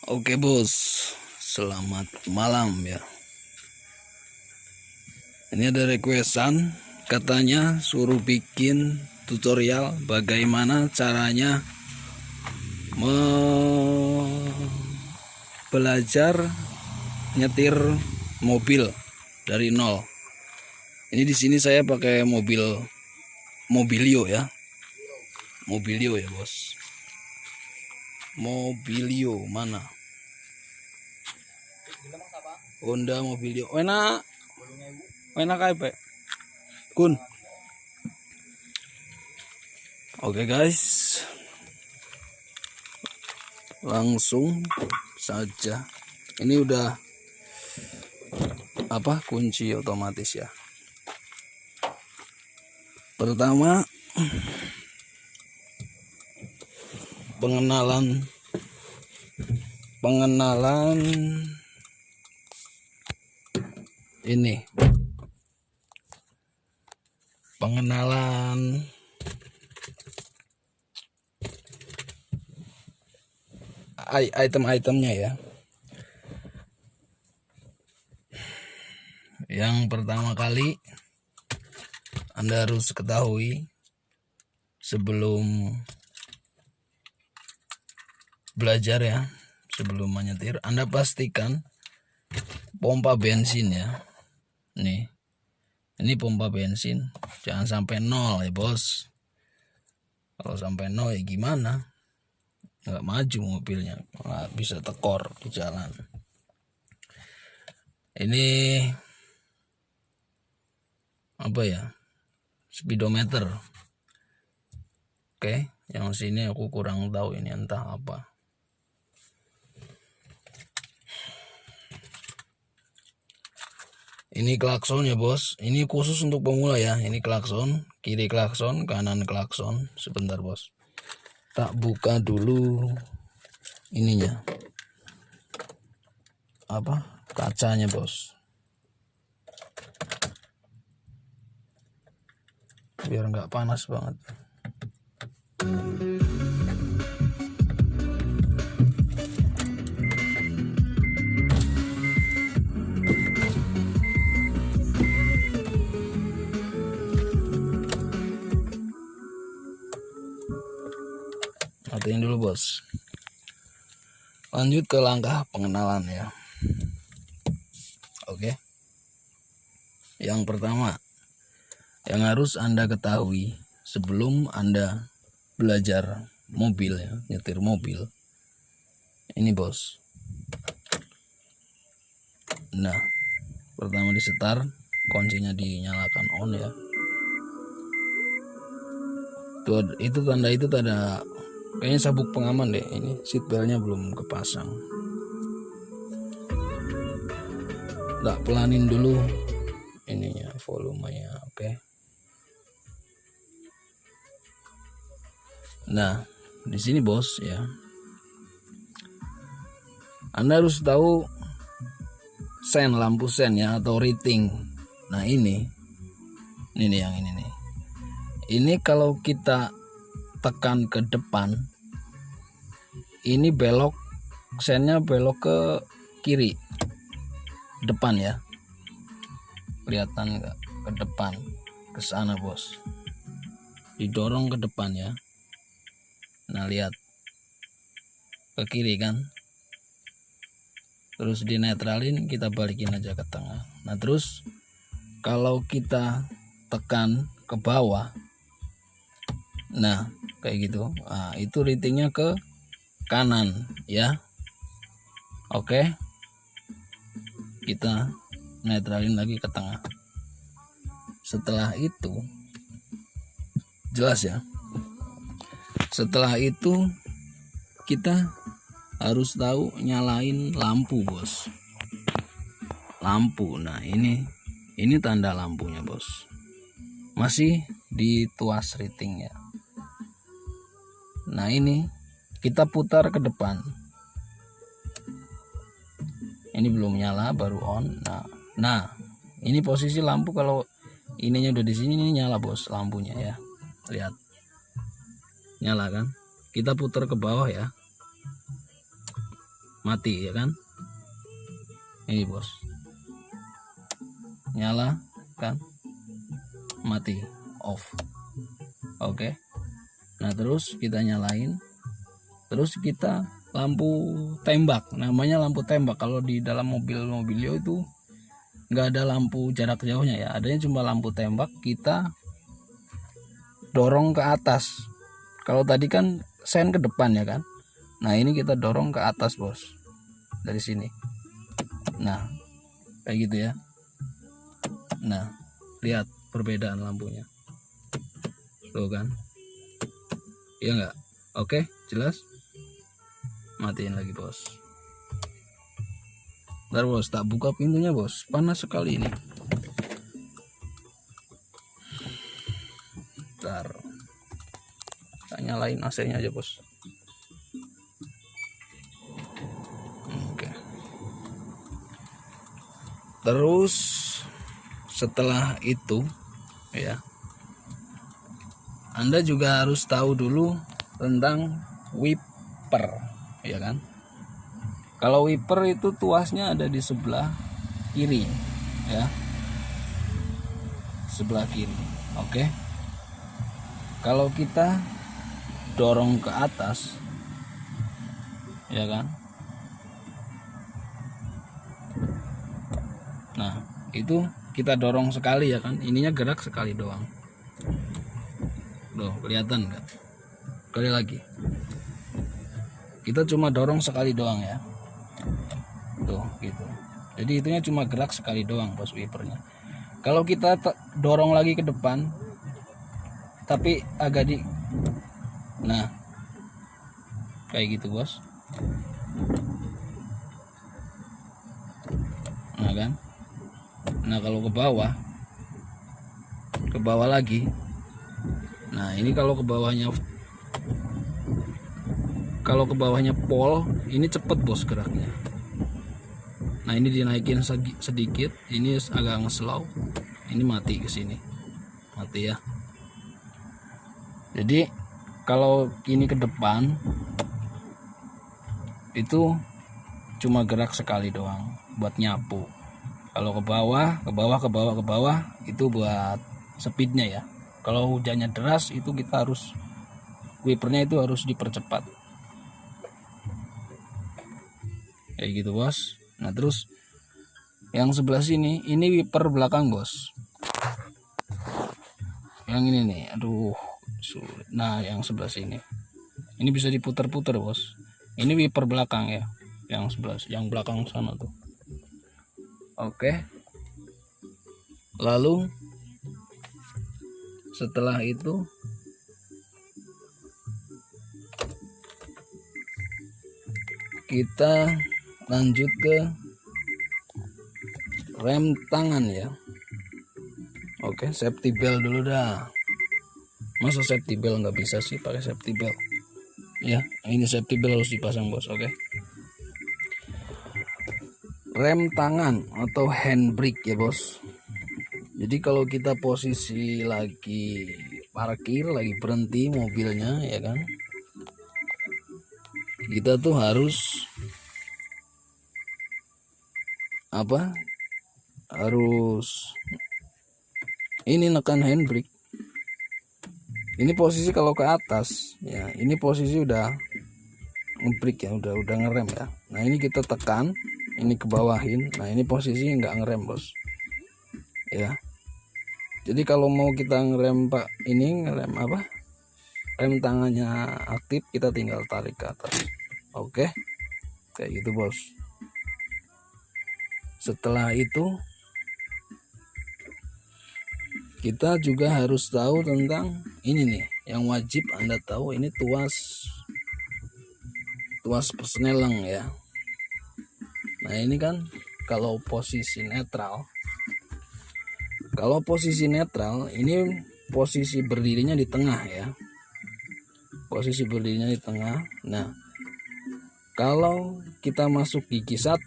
Oke bos, selamat malam ya. Ini ada requestan, katanya suruh bikin tutorial bagaimana caranya belajar nyetir mobil dari nol. Ini di sini saya pakai Mobilio ya. Mobilio ya bos. Mobilio mana? Honda Mobilio. Enak kayak Pak. Kun. Oke guys. Langsung saja. Ini udah kunci otomatis ya. Pertama pengenalan ini, pengenalan item-itemnya ya. Yang pertama kali Anda harus ketahui sebelum belajar ya, sebelum menyetir, Anda pastikan pompa bensin ya. Ini pompa bensin, jangan sampai nol ya bos. Kalau sampai nol ya gimana? Nggak maju mobilnya, nggak bisa tekor di jalan. Ini apa ya? Speedometer. Oke, yang sini aku kurang tahu ini entah apa. Ini klakson ya bos. Ini khusus untuk pemula ya. Ini klakson, kiri klakson, kanan klakson. Sebentar bos. Tak buka dulu ininya. Kacanya bos. Biar nggak panas banget. Matiin dulu bos. Lanjut ke langkah pengenalan ya. Oke. Yang pertama yang harus Anda ketahui sebelum Anda belajar mobil ya, nyetir mobil. Ini bos. Nah, pertama di setar, kuncinya dinyalakan on ya. Itu tanda itu tanda kayaknya sabuk pengaman deh. Ini seatbeltnya belum kepasang. Tak pelanin dulu ininya, volumenya. Oke. Nah, di sini bos ya. Anda harus tahu lampu sen ya, atau rating. Nah, ini nih yang ini nih. Ini kalau kita tekan ke depan, ini belok, sennya belok ke kiri, depan ya. Kelihatan nggak? Ke depan, ke sana bos. Didorong ke depan ya. Nah lihat, ke kiri kan. Terus dinetralin, kita balikin aja ke tengah. Nah terus kalau kita tekan ke bawah, nah kayak gitu, nah itu ratingnya ke kanan ya. Oke, kita netralin lagi ke tengah. Setelah itu jelas ya. Setelah itu kita harus tahu nyalain lampu bos. Lampu, nah ini tanda lampunya bos. Masih di tuas rating ya. Nah ini kita putar ke depan. Ini belum nyala, baru on. Nah ini posisi lampu, kalau ininya udah di sini, ini nyala bos lampunya ya. Lihat, nyala kan. Kita putar ke bawah ya. mati ya kan. Ini bos, nyala kan, mati, off. Oke. Nah terus kita nyalain, terus kita lampu tembak, namanya lampu tembak. Kalau di dalam mobil-mobilio itu nggak ada lampu jarak jauhnya ya, adanya cuma lampu tembak. Kita dorong ke atas. Kalau tadi kan sen ke depan ya kan, nah ini kita dorong ke atas bos, dari sini. Nah kayak gitu ya. Nah lihat perbedaan lampunya tuh kan, ya enggak? Oke, jelas. Matiin lagi bos. Bentar bos, tak buka pintunya bos, panas sekali ini. Bentar, tak nyalain AC-nya aja bos. Oke. Terus setelah itu ya, Anda juga harus tahu dulu tentang wiper ya kan. Kalau wiper itu tuasnya ada di sebelah kiri ya, sebelah kiri. Oke. Kalau kita dorong ke atas ya kan, nah itu kita dorong sekali ya kan, ininya gerak sekali doang. Loh, kelihatan nggak? Sekali lagi, kita cuma dorong sekali doang ya, tuh gitu. Jadi itunya cuma gerak sekali doang bos, wipernya. Kalau kita dorong lagi ke depan tapi agak di, nah kayak gitu bos. Nah kan, nah kalau ke bawah lagi, nah ini kalau ke bawahnya pol, ini cepet bos geraknya. Nah ini dinaikin sedikit, ini agak nge-slow, ini mati ke sini, mati ya. Jadi kalau ini ke depan itu cuma gerak sekali doang buat nyapu. Kalau ke bawah itu buat speednya ya. Kalau hujannya deras itu kita harus, wipernya itu harus dipercepat. Kayak gitu bos. Nah terus yang sebelah sini ini wiper belakang bos. Yang ini nih, aduh sulit. Nah yang sebelah sini ini bisa diputar-putar bos. Ini wiper belakang ya, yang sebelah, yang belakang sana tuh. Oke. Lalu setelah itu kita lanjut ke rem tangan ya. Oke, safety belt dulu dah. Masa safety belt nggak bisa sih pakai safety belt ya? Ini safety belt harus dipasang bos. Oke. Rem tangan atau handbrake ya bos. Jadi kalau kita posisi lagi parkir, lagi berhenti mobilnya ya kan, kita tuh harus apa, harus ini nekan handbrake. Ini posisi kalau ke atas ya, ini posisi udah ngebrake ya, udah ngerem ya. Nah ini kita tekan, ini ke bawahin, nah ini posisi nggak ngerem bos ya. Jadi kalau mau kita ngerem pak, ini ngerem apa, rem tangannya aktif, kita tinggal tarik ke atas. Oke, kayak gitu bos. Setelah itu kita juga harus tahu tentang ini nih, yang wajib Anda tahu, ini tuas persneleng ya. Nah ini kan kalau posisi netral, ini posisi berdirinya di tengah ya, posisi berdirinya di tengah. Nah kalau kita masuk gigi 1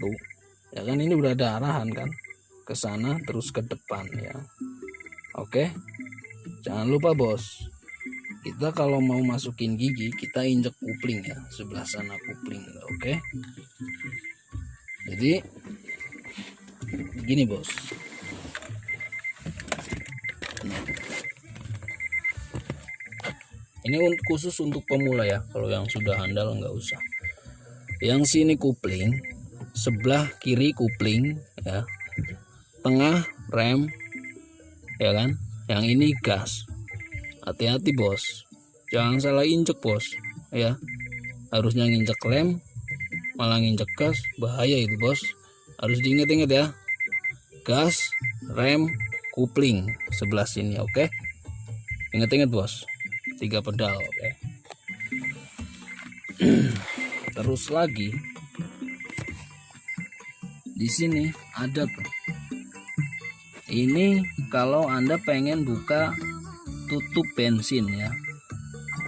ya kan, ini udah ada arahan kan ke sana terus ke depan ya. Oke, jangan lupa bos, kita kalau mau masukin gigi kita injek kupling ya, sebelah sana kupling. Oke. Jadi gini bos. Nah, ini khusus untuk pemula ya. Kalau yang sudah handal nggak usah. Yang sini kupling, sebelah kiri kupling ya, tengah rem ya kan, yang ini gas. Hati-hati bos, jangan salah injek bos ya. Harusnya nginjek rem malah nginjek gas, bahaya itu bos. Harus diingat-ingat ya, gas, rem, kupling sebelah sini. Oke, ingat-ingat bos, 3 pedal. Oke. Terus lagi di sini ada tuh, ini kalau Anda pengen buka tutup bensin ya,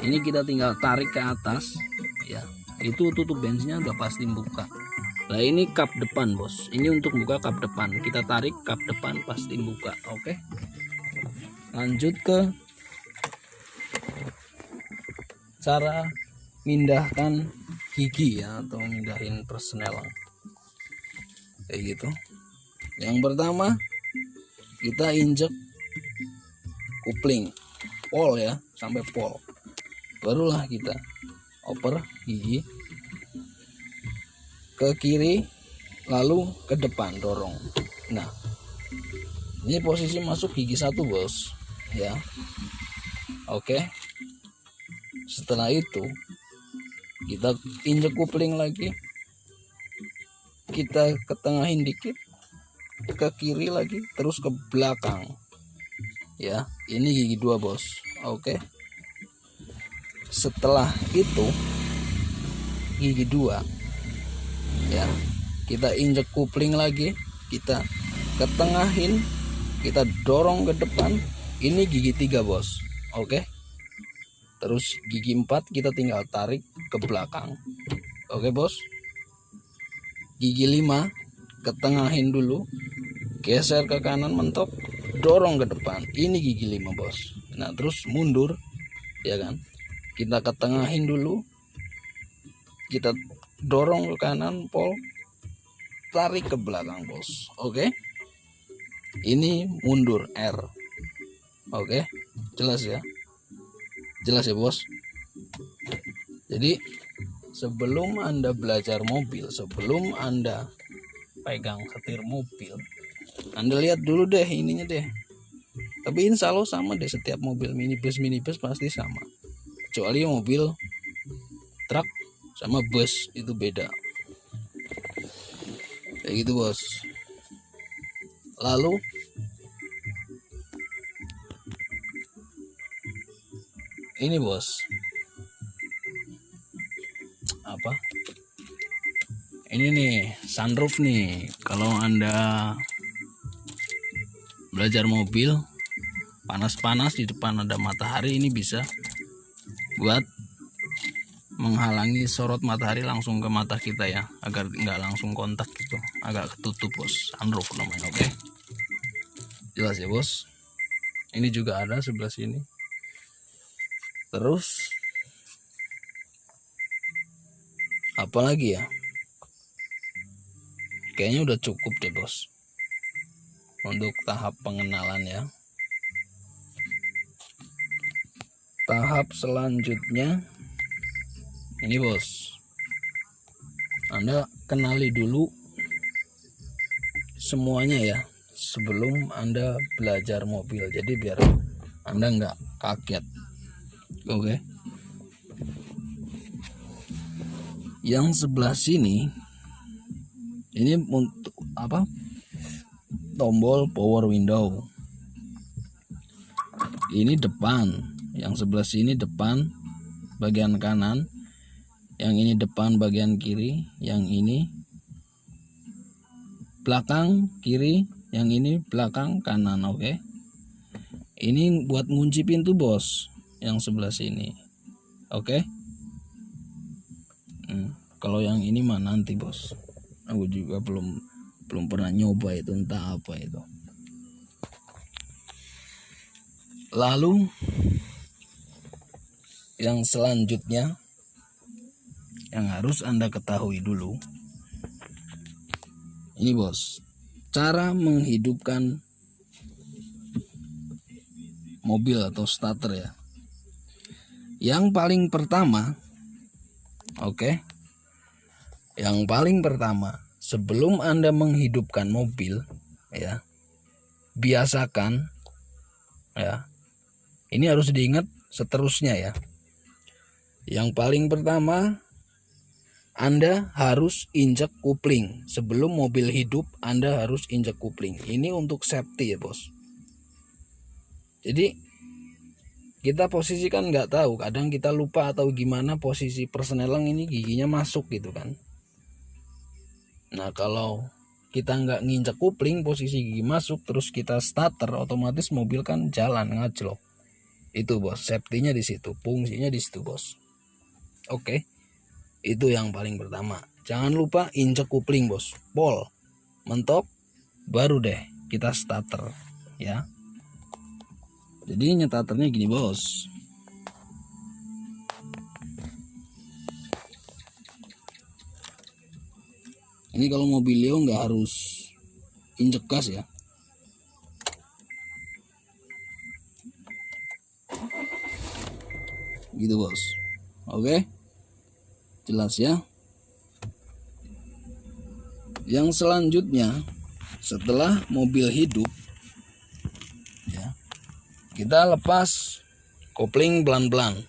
ini kita tinggal tarik ke atas ya, itu tutup bensinnya udah pasti buka. Nah ini kap depan bos, ini untuk buka kap depan, kita tarik kap depan pasti buka. Oke, lanjut ke cara mindahkan gigi ya, atau mindahin persneling kayak gitu. Yang pertama kita injek kupling pol ya, sampai pol, barulah kita oper gigi ke kiri lalu ke depan, dorong. Nah ini posisi masuk gigi 1 bos ya. Oke, setelah itu kita injek kupling lagi, kita ketengahin dikit, ke kiri lagi, terus ke belakang ya. Ini gigi 2 bos. Oke, setelah itu gigi 2 ya, kita injek kupling lagi, kita ketengahin, kita dorong ke depan. Ini gigi 3 bos. Oke, terus gigi 4 kita tinggal tarik ke belakang. Oke bos. Gigi 5 ketengahin dulu, geser ke kanan mentok, dorong ke depan. Ini gigi 5 bos. Nah terus mundur ya kan, kita ketengahin dulu, kita dorong ke kanan pol, tarik ke belakang bos. Oke, ini mundur R. Oke, jelas ya, jelas ya bos. Jadi sebelum Anda belajar mobil, sebelum Anda pegang setir mobil, Anda lihat dulu deh ininya deh. Tapi insya Allah sama deh, setiap mobil minibus pasti sama, kecuali mobil truk sama bus itu beda kayak gitu bos. Lalu ini bos, apa ini nih, sunroof nih. Kalau Anda belajar mobil panas-panas di depan ada matahari, ini bisa buat menghalangi sorot matahari langsung ke mata kita ya, agar nggak langsung kontak gitu, agak ketutup bos. Sunroof namanya. Oke, jelas ya bos. Ini juga ada sebelah sini. Terus apa lagi ya, kayaknya udah cukup deh bos untuk tahap pengenalan ya. Tahap selanjutnya ini bos, Anda kenali dulu semuanya ya sebelum Anda belajar mobil, jadi biar Anda nggak kaget. Oke, yang sebelah sini ini untuk apa, tombol power window. Ini depan, yang sebelah sini depan bagian kanan, yang ini depan bagian kiri, yang ini belakang kiri, yang ini belakang kanan. Oke, ini buat ngunci pintu bos, yang sebelah sini. Oke. Kalau yang ini mah nanti bos, aku juga belum pernah nyoba itu, entah apa itu. Lalu yang selanjutnya yang harus Anda ketahui dulu, Ini bos, cara menghidupkan mobil atau starter ya. Yang paling pertama, oke. Yang paling pertama, sebelum Anda menghidupkan mobil ya, biasakan ya. Ini harus diingat seterusnya ya. Yang paling pertama, Anda harus injek kupling. Sebelum mobil hidup, Anda harus injek kupling. Ini untuk safety ya bos. Jadi kita posisi kan nggak tahu, kadang kita lupa atau gimana posisi persneling ini giginya masuk gitu kan. Nah kalau kita nggak nginjek kupling, posisi gigi masuk, terus kita starter, otomatis mobil kan jalan ngajlok. Itu bos, safety-nya di situ, fungsinya di situ bos. Oke, itu yang paling pertama. Jangan lupa injek kupling bos, pol, mentok, baru deh kita starter ya. Jadi nyetaternya gini bos. Ini kalau mobilio nggak harus injek gas ya. Gitu bos. Oke, jelas ya. Yang selanjutnya, setelah mobil hidup ya, kita lepas kopling pelan-pelan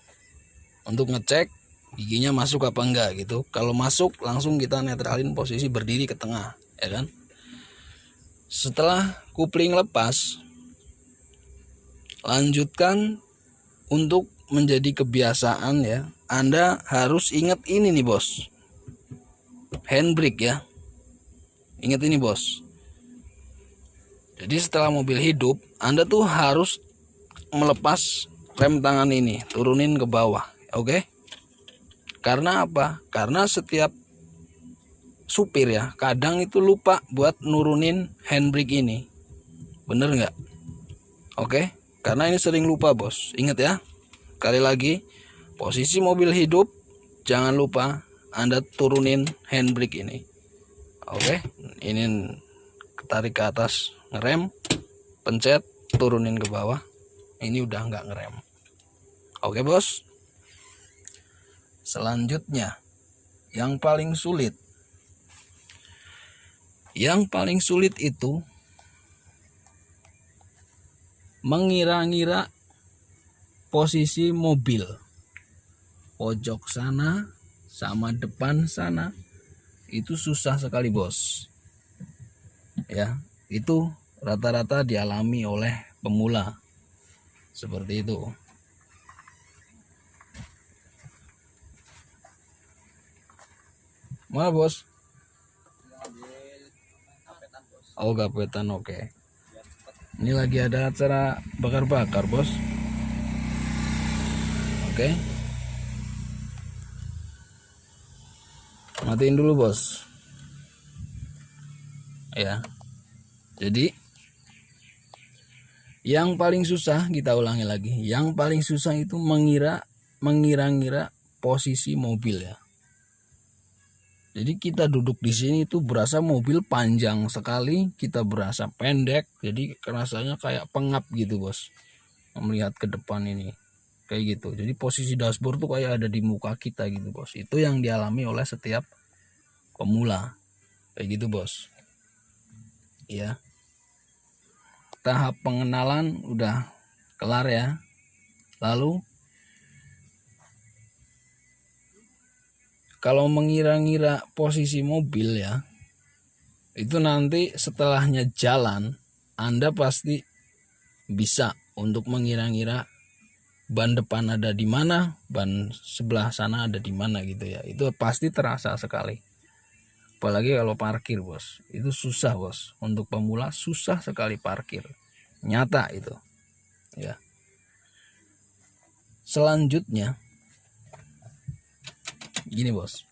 untuk ngecek giginya masuk apa enggak gitu. Kalau masuk, langsung kita netralin posisi berdiri ke tengah ya kan. Setelah kopling lepas, lanjutkan untuk menjadi kebiasaan ya, Anda harus ingat ini nih bos, handbrake ya. Ingat ini bos. Jadi setelah mobil hidup, Anda tuh harus melepas rem tangan ini, turunin ke bawah. Oke? Karena apa? Karena setiap supir ya, kadang itu lupa buat nurunin handbrake ini. Bener nggak? Oke? Karena ini sering lupa bos. Ingat ya. Sekali lagi, posisi mobil hidup, jangan lupa Anda turunin handbrake ini. Oke, ini tarik ke atas, ngerem, pencet, turunin ke bawah. Ini udah nggak ngerem. Oke bos. Selanjutnya, yang paling sulit. Yang paling sulit itu mengira-ngira posisi mobil, pojok sana sama depan sana, itu susah sekali bos ya. Itu rata-rata dialami oleh pemula seperti itu. Mana bos? Oh gapetan, oke. Ini lagi ada acara bakar-bakar bos. Oke. Matiin dulu bos. Ya. Jadi yang paling susah, kita ulangi lagi. Yang paling susah itu mengira-ngira posisi mobil ya. Jadi kita duduk di sini itu berasa mobil panjang sekali, kita berasa pendek. Jadi rasanya kayak pengap gitu bos. Melihat ke depan ini. Kayak gitu. Jadi posisi dashboard tuh kayak ada di muka kita gitu bos. Itu yang dialami oleh setiap pemula. Kayak gitu bos. Ya. Tahap pengenalan udah kelar ya. Lalu kalau mengira-ngira posisi mobil ya, itu nanti setelahnya jalan, Anda pasti bisa untuk mengira-ngira ban depan ada di mana, ban sebelah sana ada di mana gitu ya. Itu pasti terasa sekali. Apalagi kalau parkir bos, itu susah bos. Untuk pemula susah sekali parkir. Nyata itu. Ya. Selanjutnya, gini bos.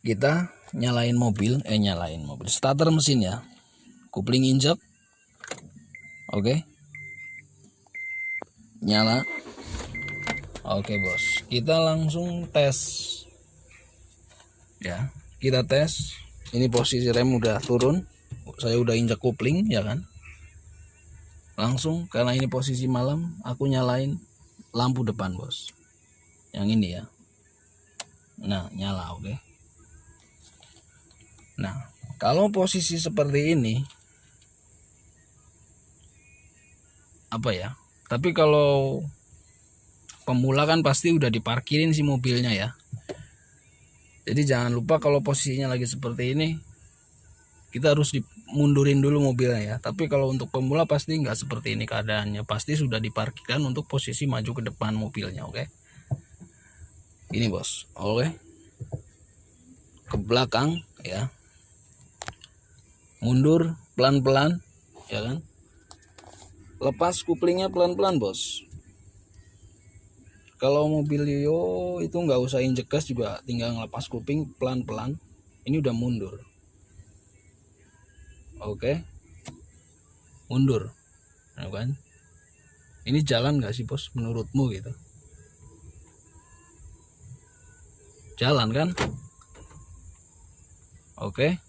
Kita nyalain mobil, starter mesin ya. Kupling injek. Oke. Nyala. Oke bos, kita langsung tes ya. Kita tes Ini posisi rem udah turun, saya udah injak kopling ya kan. Langsung karena ini posisi malam, aku nyalain lampu depan bos, yang ini ya. Nah nyala, oke. Nah kalau posisi seperti ini apa ya, tapi kalau pemula kan pasti udah diparkirin si mobilnya ya. Jadi jangan lupa kalau posisinya lagi seperti ini, kita harus dimundurin dulu mobilnya ya. Tapi kalau untuk pemula pasti nggak seperti ini keadaannya, pasti sudah diparkirkan untuk posisi maju ke depan mobilnya, oke. Ini bos, oke. Ke belakang ya, mundur pelan-pelan ya kan. Lepas kuplingnya pelan-pelan bos. Kalau mobil Yo itu nggak usah injek gas juga, tinggal ngelepas kuping pelan-pelan. Ini udah mundur. Oke. Mundur. Nah, kan? Ini jalan nggak sih bos menurutmu gitu? Jalan kan? Oke.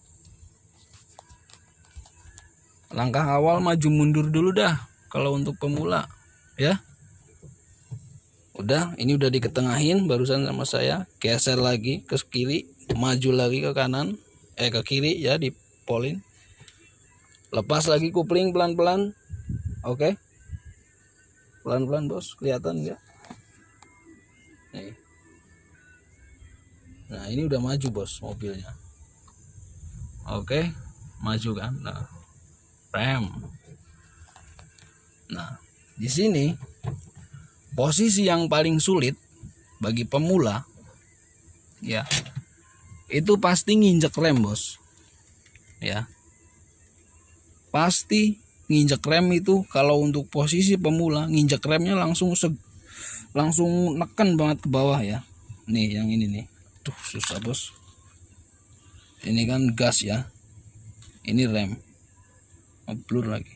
Langkah awal maju mundur dulu dah kalau untuk pemula ya. Udah, ini udah diketengahin barusan sama saya, geser lagi ke kiri, maju lagi ke kanan, ke kiri ya, di polin. Lepas lagi kupling pelan-pelan. Oke. Pelan-pelan bos, kelihatan enggak? Nih. Nah, ini udah maju bos mobilnya. Oke, maju kan. Nah, rem. Nah, di sini posisi yang paling sulit bagi pemula ya, itu pasti nginjek rem bos ya. Pasti nginjek rem itu kalau untuk posisi pemula, nginjek remnya langsung neken banget ke bawah ya. Nih yang ini nih, tuh susah bos. Ini kan gas ya, ini rem, blur lagi.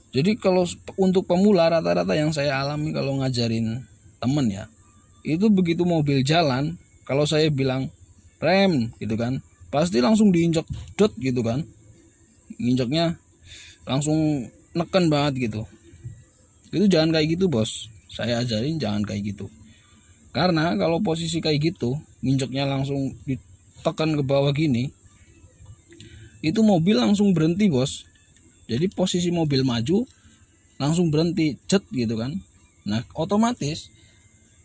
Jadi kalau untuk pemula rata-rata yang saya alami kalau ngajarin temen ya, itu begitu mobil jalan, kalau saya bilang rem gitu kan, pasti langsung diinjak dot gitu kan, injaknya langsung neken banget gitu. Itu jangan kayak gitu bos, saya ajarin jangan kayak gitu. Karena kalau posisi kayak gitu, injaknya langsung ditekan ke bawah gini, itu mobil langsung berhenti bos. Jadi posisi mobil maju langsung berhenti, cet gitu kan. Nah otomatis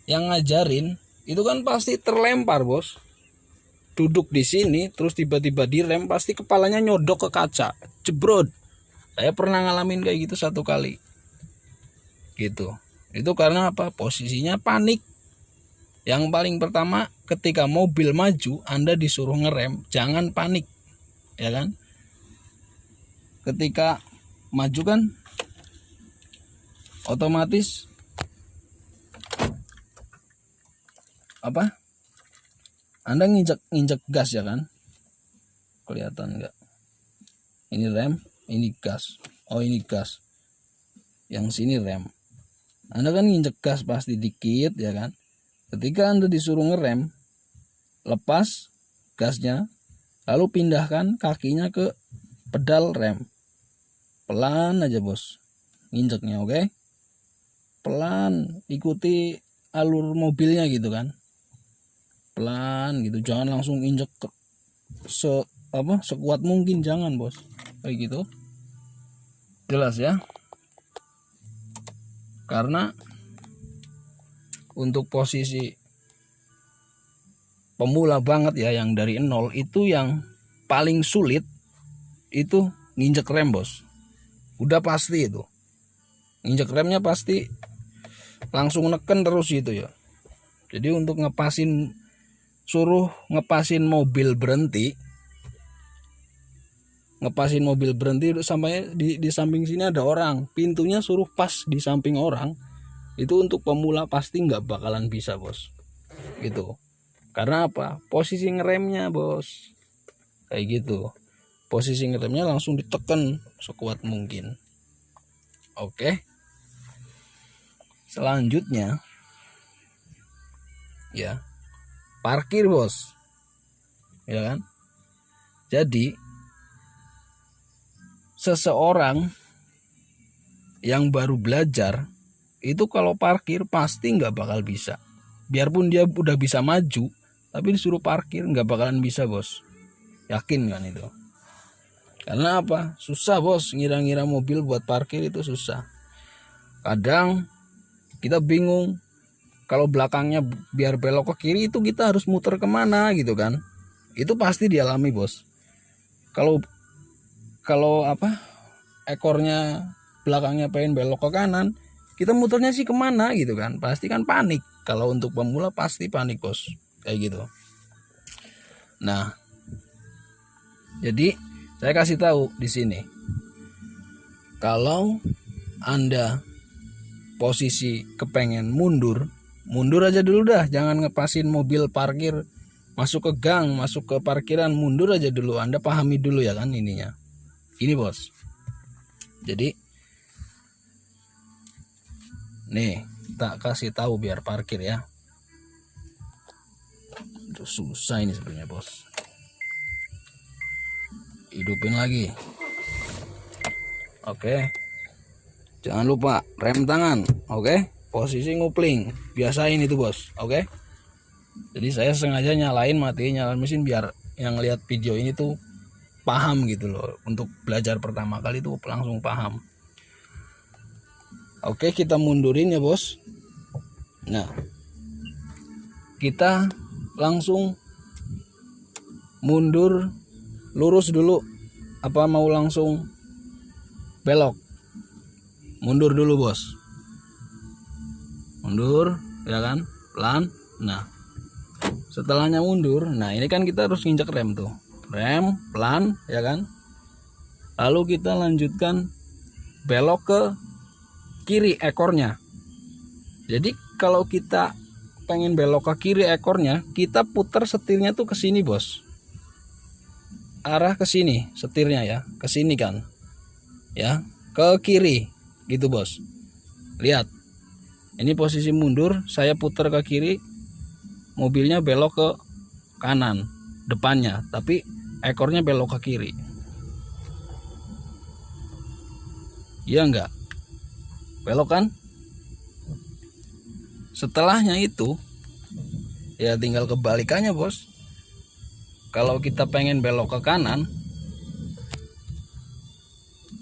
yang ngajarin itu kan pasti terlempar bos. Duduk di sini terus tiba-tiba direm, pasti kepalanya nyodok ke kaca, jebrot. Saya pernah ngalamin kayak gitu satu kali. Gitu. Itu karena apa? Posisinya panik. Yang paling pertama, ketika mobil maju Anda disuruh ngerem, jangan panik. Ya kan? Ketika maju kan otomatis apa? Anda nginjek gas ya kan? Kelihatan enggak? Ini rem, ini gas. Oh, ini gas. Yang sini rem. Anda kan nginjek gas pasti dikit ya kan? Ketika Anda disuruh ngerem, lepas gasnya, lalu pindahkan kakinya ke pedal rem. Pelan aja bos nginjeknya, oke? Pelan, ikuti alur mobilnya gitu kan, pelan gitu, jangan langsung injek sekuat mungkin, jangan bos, kayak gitu. Jelas ya? Karena untuk posisi pemula banget ya, yang dari nol itu yang paling sulit itu nginjek rem bos. Udah pasti itu nginjek remnya pasti langsung neken terus gitu ya. Jadi untuk suruh ngepasin mobil berhenti sampai di samping sini ada orang, pintunya suruh pas di samping orang, itu untuk pemula pasti nggak bakalan bisa bos gitu. Karena apa? Posisi ngeremnya bos kayak gitu, posisi ngeremnya langsung ditekan sekuat mungkin. Oke, selanjutnya ya, parkir bos ya kan. Jadi seseorang yang baru belajar itu kalau parkir pasti nggak bakal bisa. Biarpun dia udah bisa maju, tapi disuruh parkir nggak bakalan bisa, bos. Yakin kan itu? Karena apa? Susah, bos. Ngira-ngira mobil buat parkir itu susah. Kadang kita bingung, kalau belakangnya biar belok ke kiri itu kita harus muter kemana gitu kan? Itu pasti dialami, bos. Kalau ekornya belakangnya pengen belok ke kanan, kita muternya sih kemana gitu kan? Pasti kan panik. Kalau untuk pemula pasti panik, bos, kayak gitu. Nah, jadi saya kasih tahu di sini, kalau Anda posisi kepengen mundur aja dulu dah, jangan ngepasin mobil parkir masuk ke gang, masuk ke parkiran, mundur aja dulu. Anda pahami dulu ya kan ininya. Ini, bos. Jadi nih, tak kasih tahu biar parkir ya. Itu susah ini sebenarnya, bos. Hidupin lagi. Oke. Jangan lupa rem tangan. Oke. Posisi ngupling. Biasain itu, bos. Oke. Jadi saya sengaja nyalain mesin biar yang lihat video ini tuh paham gitu loh. Untuk belajar pertama kali tuh langsung paham. Oke, kita mundurin ya, bos. Nah, kita langsung mundur lurus dulu. Apa mau langsung belok? Mundur dulu, bos. Mundur, ya kan? Pelan. Nah, setelahnya mundur, nah ini kan kita harus nginjek rem tuh. Rem, pelan, ya kan? Lalu kita lanjutkan belok ke kiri ekornya. Jadi kalau kita pengen belok ke kiri ekornya, kita putar setirnya tuh ke sini, bos. Arah ke sini setirnya ya, ke sini kan. Ya, ke kiri gitu, bos. Lihat. Ini posisi mundur, saya putar ke kiri, mobilnya belok ke kanan depannya, tapi ekornya belok ke kiri. Iya enggak? Belok kan? Setelahnya itu ya tinggal kebalikannya, bos. Kalau kita pengen belok ke kanan,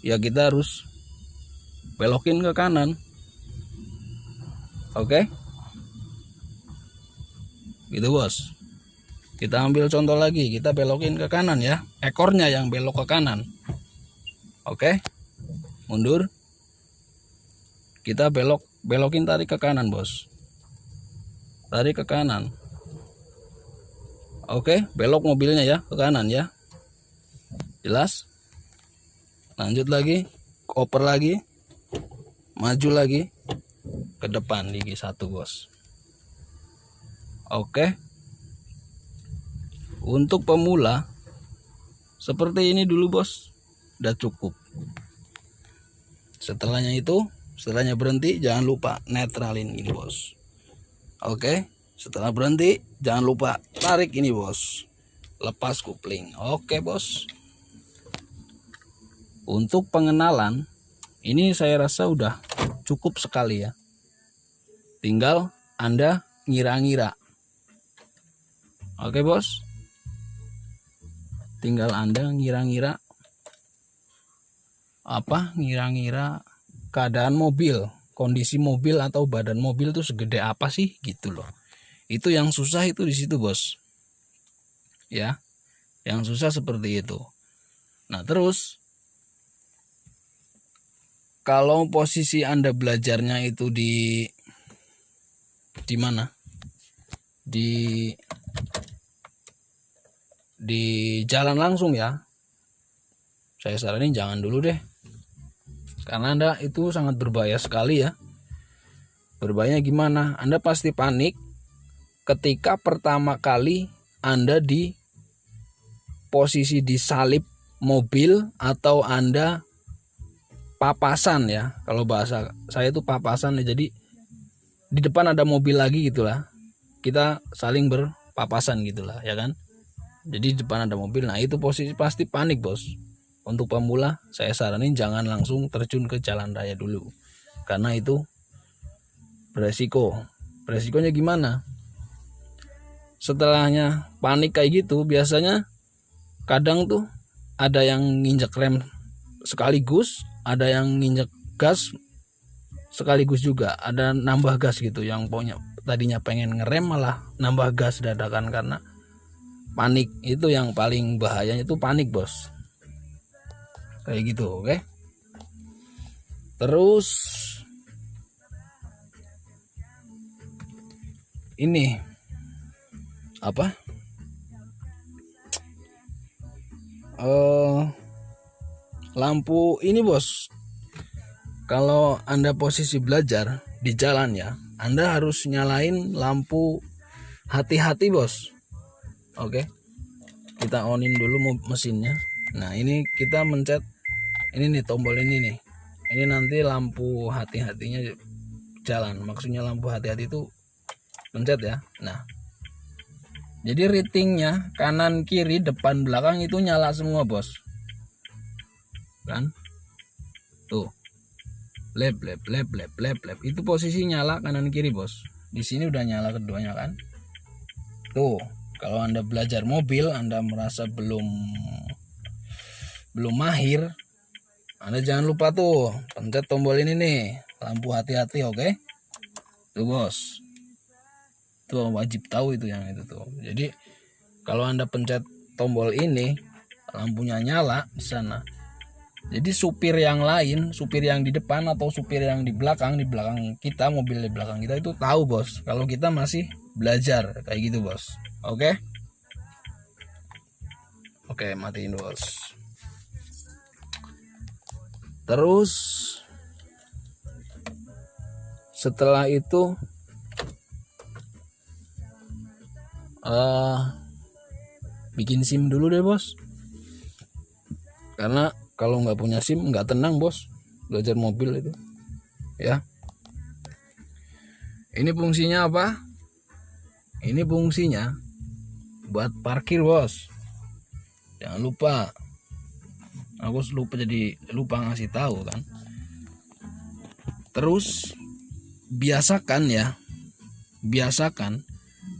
ya kita harus belokin ke kanan. Oke, gitu, bos. Kita ambil contoh lagi, kita belokin ke kanan ya, ekornya yang belok ke kanan. Oke, mundur, kita belokin, tarik ke kanan, bos. Tarik ke kanan. Oke, belok mobilnya ya ke kanan ya. Jelas? Lanjut lagi, oper lagi, maju lagi ke depan gigi 1, bos. Oke. Untuk pemula seperti ini dulu, bos. Udah cukup. Setelahnya berhenti, jangan lupa netralin ini, bos. Oke. Setelah berhenti, jangan lupa tarik ini, bos. Lepas kupling. Oke, bos. Untuk pengenalan ini saya rasa udah cukup sekali ya. Tinggal Anda ngira-ngira. Oke, bos. Tinggal Anda ngira-ngira ngira-ngira keadaan mobil, kondisi mobil atau badan mobil tuh segede apa sih gitu loh. Itu yang susah itu di situ, bos. Ya. Yang susah seperti itu. Nah, terus kalau posisi Anda belajarnya itu di mana? Di jalan langsung ya. Saya saranin jangan dulu deh. Karena Anda itu sangat berbahaya sekali ya. Berbahaya gimana? Anda pasti panik ketika pertama kali Anda di posisi disalip mobil atau Anda papasan ya. Kalau bahasa saya itu papasan ya. Jadi di depan ada mobil lagi gitulah. Kita saling berpapasan gitulah, ya kan? Jadi di depan ada mobil. Nah itu posisi pasti panik bos. Untuk pemula saya saranin jangan langsung terjun ke jalan raya dulu, karena itu beresiko. Beresikonya gimana? Setelahnya panik kayak gitu, biasanya kadang tuh ada yang nginjek rem sekaligus, ada yang nginjek gas sekaligus juga, ada nambah gas gitu, yang pokoknya tadinya pengen ngerem malah nambah gas dadakan karena panik. Itu yang paling bahayanya, itu panik bos, kayak gitu. Oke, terus ini apa, lampu ini bos. Kalau Anda posisi belajar di jalan ya, Anda harus nyalain lampu hati-hati bos. Oke, kita onin dulu mesinnya. Nah ini kita mencet ini nih, tombol ini nih, ini nanti lampu hati-hatinya jalan. Maksudnya lampu hati-hati itu pencet ya. Nah jadi ratingnya kanan kiri depan belakang itu nyala semua bos, kan tuh, lap itu posisi nyala kanan kiri bos. Di sini udah nyala keduanya kan tuh. Kalau Anda belajar mobil, Anda merasa belum mahir, Anda jangan lupa tuh pencet tombol ini nih, lampu hati-hati. Oke tuh bos, tuh wajib tahu itu yang itu tuh. Jadi kalau Anda pencet tombol ini, lampunya nyala di sana. Jadi supir yang lain, supir yang di depan atau supir yang di belakang kita, mobil di belakang kita itu tahu bos kalau kita masih belajar kayak gitu bos. Oke, matiin bos. Terus setelah itu bikin SIM dulu deh bos, karena kalau nggak punya SIM nggak tenang bos belajar mobil itu ya. Ini fungsinya apa? Ini fungsinya buat parkir bos, jangan lupa. Aku lupa ngasih tahu kan. Terus biasakan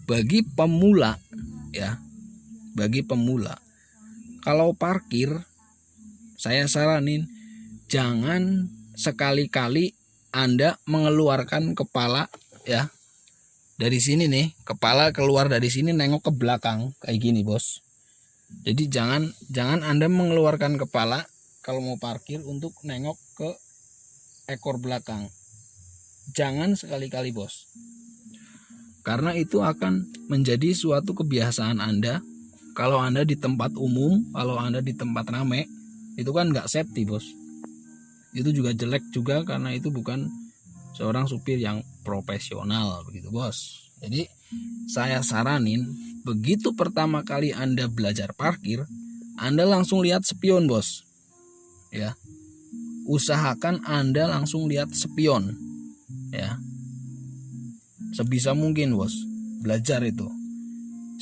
bagi pemula ya, kalau parkir saya saranin jangan sekali-kali Anda mengeluarkan kepala ya dari sini nih, kepala keluar dari sini nengok ke belakang kayak gini bos. Jadi jangan Anda mengeluarkan kepala kalau mau parkir untuk nengok ke ekor belakang, jangan sekali-kali bos, karena itu akan menjadi suatu kebiasaan Anda. Kalau Anda di tempat umum, kalau Anda di tempat rame, itu kan nggak safety bos. Itu juga jelek juga, karena itu bukan seorang supir yang profesional begitu bos. Jadi saya saranin begitu pertama kali Anda belajar parkir, Anda langsung lihat spion bos ya. Usahakan Anda langsung lihat spion ya, sebisa mungkin bos belajar itu.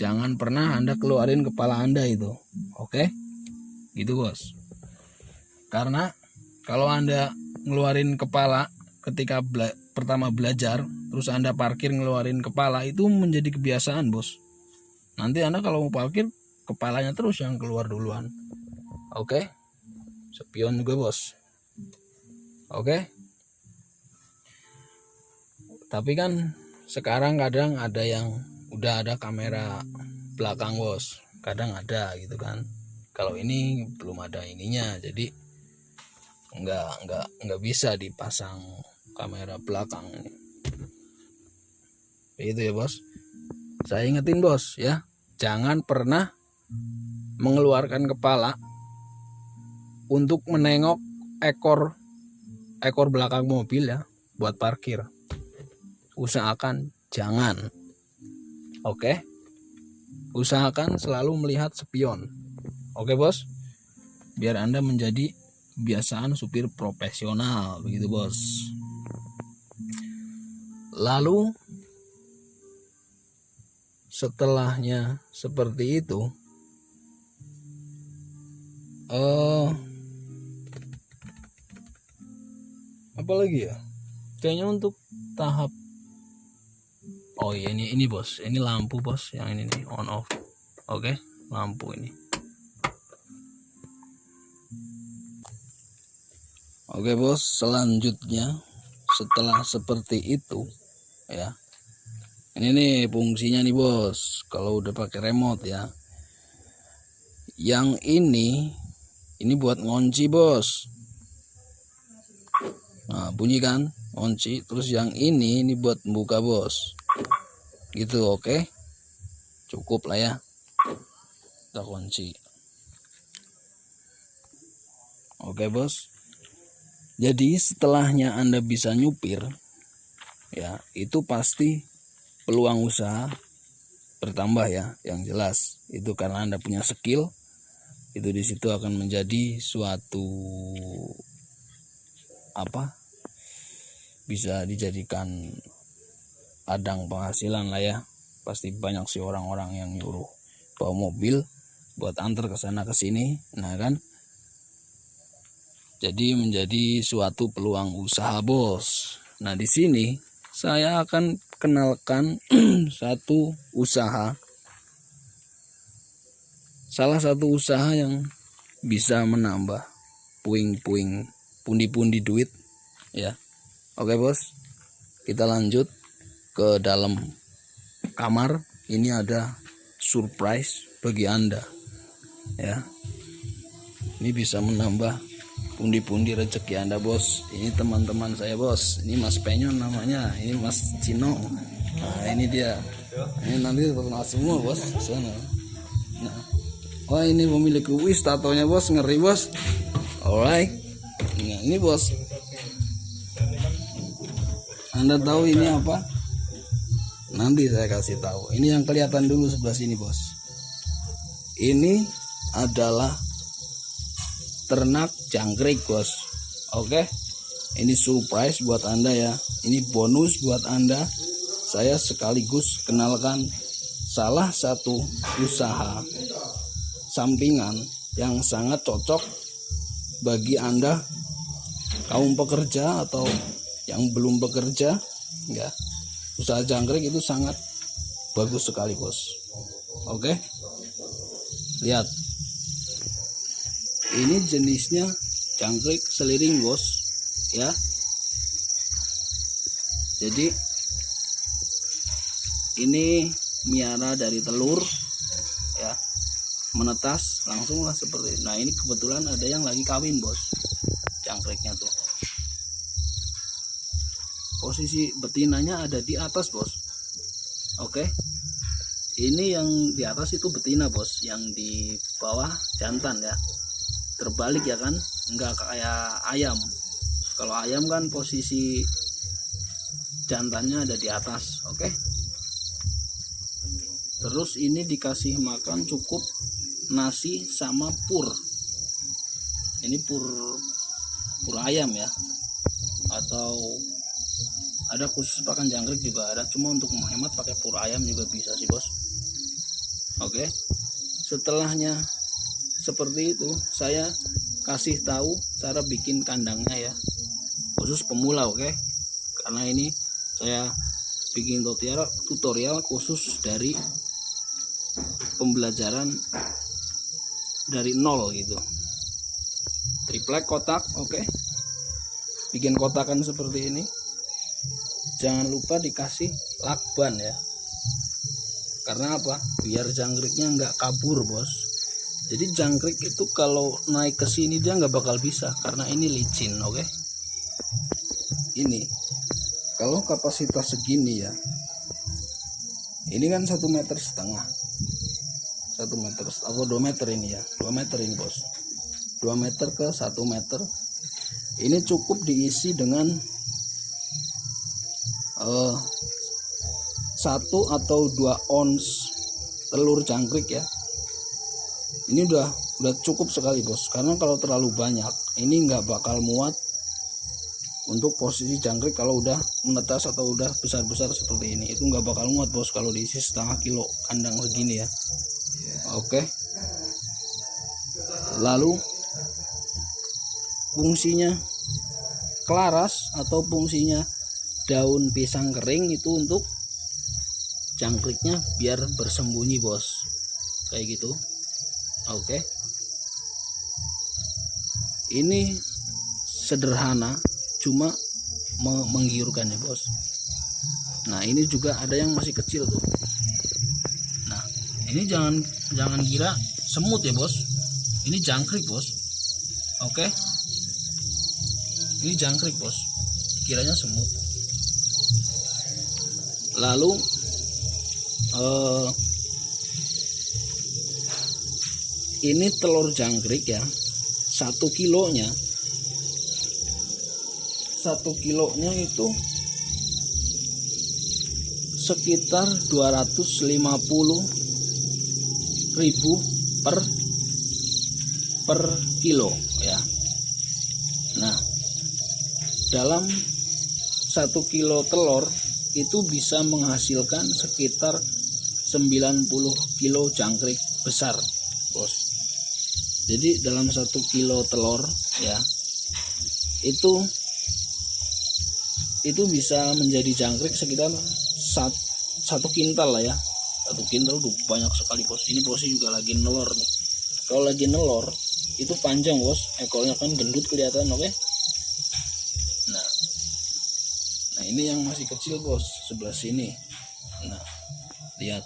Jangan pernah Anda keluarin kepala Anda itu. Oke gitu bos, karena kalau Anda ngeluarin kepala ketika pertama belajar, terus Anda parkir ngeluarin kepala, itu menjadi kebiasaan bos. Nanti Anda kalau mau parkir, kepalanya terus yang keluar duluan. Oke, spion juga bos. Oke, tapi kan sekarang kadang ada yang udah ada kamera belakang bos, kadang ada gitu kan. Kalau ini belum ada ininya, jadi nggak bisa dipasang kamera belakang ini. Itu ya bos. Saya ingetin bos ya, jangan pernah mengeluarkan kepala untuk menengok ekor belakang mobil ya buat parkir. Usahakan jangan. Oke, usahakan selalu melihat spion. Oke bos, biar Anda menjadi kebiasaan supir profesional begitu bos. Lalu setelahnya seperti itu, apa lagi ya, kayaknya untuk tahap, oh iya ini bos, ini lampu bos, yang ini nih on off. Oke, lampu ini. Oke bos, selanjutnya setelah seperti itu ya, ini nih fungsinya nih bos, kalau udah pakai remote ya. Yang ini buat ngunci bos. Nah bunyi kan ngunci, terus yang ini buat buka bos, gitu. Oke, cukup lah ya, kita kunci. Oke bos, jadi setelahnya Anda bisa nyupir ya, itu pasti peluang usaha bertambah ya, yang jelas itu karena Anda punya skill. Itu di situ akan menjadi suatu bisa dijadikan ladang penghasilan lah ya. Pasti banyak sih orang-orang yang nyuruh bawa mobil buat antar ke sana ke sini, nah kan, jadi menjadi suatu peluang usaha bos. Nah di sini saya akan kenalkan satu usaha, salah satu usaha yang bisa menambah puing-puing, pundi-pundi duit ya. Oke bos, kita lanjut ke dalam kamar. Ini ada surprise bagi Anda ya. Ini bisa menambah pundi-pundi rezeki Anda bos. Ini teman-teman saya bos, ini Mas Penyon namanya, ini Mas Cino. Nah ini dia, ini nanti terkenal semua bos sana. Nah, wah ini pemilik kuis, tatonya bos, ngeri bos. Alright, nah ini bos, Anda tahu ini apa? Nanti saya kasih tahu. Ini yang kelihatan dulu sebelah sini bos, ini adalah ternak jangkrik bos. Oke, ini surprise buat Anda ya, ini bonus buat Anda. Saya sekaligus kenalkan salah satu usaha sampingan yang sangat cocok bagi Anda kaum pekerja atau yang belum bekerja ya. Usaha jangkrik itu sangat bagus sekali bos. Oke, lihat, ini jenisnya jangkrik seliring bos ya. Jadi ini miara dari telur ya, menetas langsung lah seperti ini. Nah ini kebetulan ada yang lagi kawin bos, jangkriknya tuh. Posisi betinanya ada di atas bos. Oke, ini yang di atas itu betina bos, yang di bawah jantan ya. Terbalik ya kan, nggak kayak ayam. Kalau ayam kan posisi jantannya ada di atas. Oke, terus ini dikasih makan cukup nasi sama pur. Ini pur ayam ya, atau ada khusus pakan jangkrik juga ada, cuma untuk menghemat pakai pur ayam juga bisa sih bos. Oke, setelahnya seperti itu saya kasih tahu cara bikin kandangnya ya, khusus pemula. Oke, karena ini saya bikin tutorial khusus dari pembelajaran dari nol gitu. Triplek kotak. Oke, bikin kotakan seperti ini. Jangan lupa dikasih lakban ya, karena apa, biar jangkriknya nggak kabur bos. Jadi jangkrik itu kalau naik ke sini dia nggak bakal bisa, karena ini licin. Oke, ini kalau kapasitas segini ya, ini kan 1,5 meter, 1 meter atau 2 meter ini ya, 2 meter ini bos, 2 meter ke 1 meter. Ini cukup diisi dengan 1 atau 2 ons telur jangkrik ya. Ini udah cukup sekali bos, karena kalau terlalu banyak ini nggak bakal muat untuk posisi jangkrik. Kalau udah menetas atau udah besar-besar seperti ini, itu nggak bakal muat bos kalau diisi setengah kilo kandang segini ya. Oke, lalu fungsinya kelaras atau fungsinya daun pisang kering itu untuk jangkriknya biar bersembunyi bos, kayak gitu. Oke, ini sederhana cuma menggiurkan ya bos. Nah ini juga ada yang masih kecil tuh. Nah ini jangan kira semut ya bos, ini jangkrik bos. Oke, ini jangkrik bos, kiranya semut. Lalu ini telur jangkrik ya, 1 kilonya itu sekitar 250.000 per kilo ya. Nah dalam 1 kilo telur itu bisa menghasilkan sekitar 90 kilo jangkrik besar bos. Jadi dalam 1 kilo telur ya itu bisa menjadi jangkrik sekitar 1 kintal lah ya. 1 kintal udah banyak sekali bos. Ini bosnya juga lagi nelor nih. Kalau lagi nelor itu panjang bos, ekornya kan gendut kelihatan. Oke. Nah ini yang masih kecil bos, sebelah sini. Nah lihat,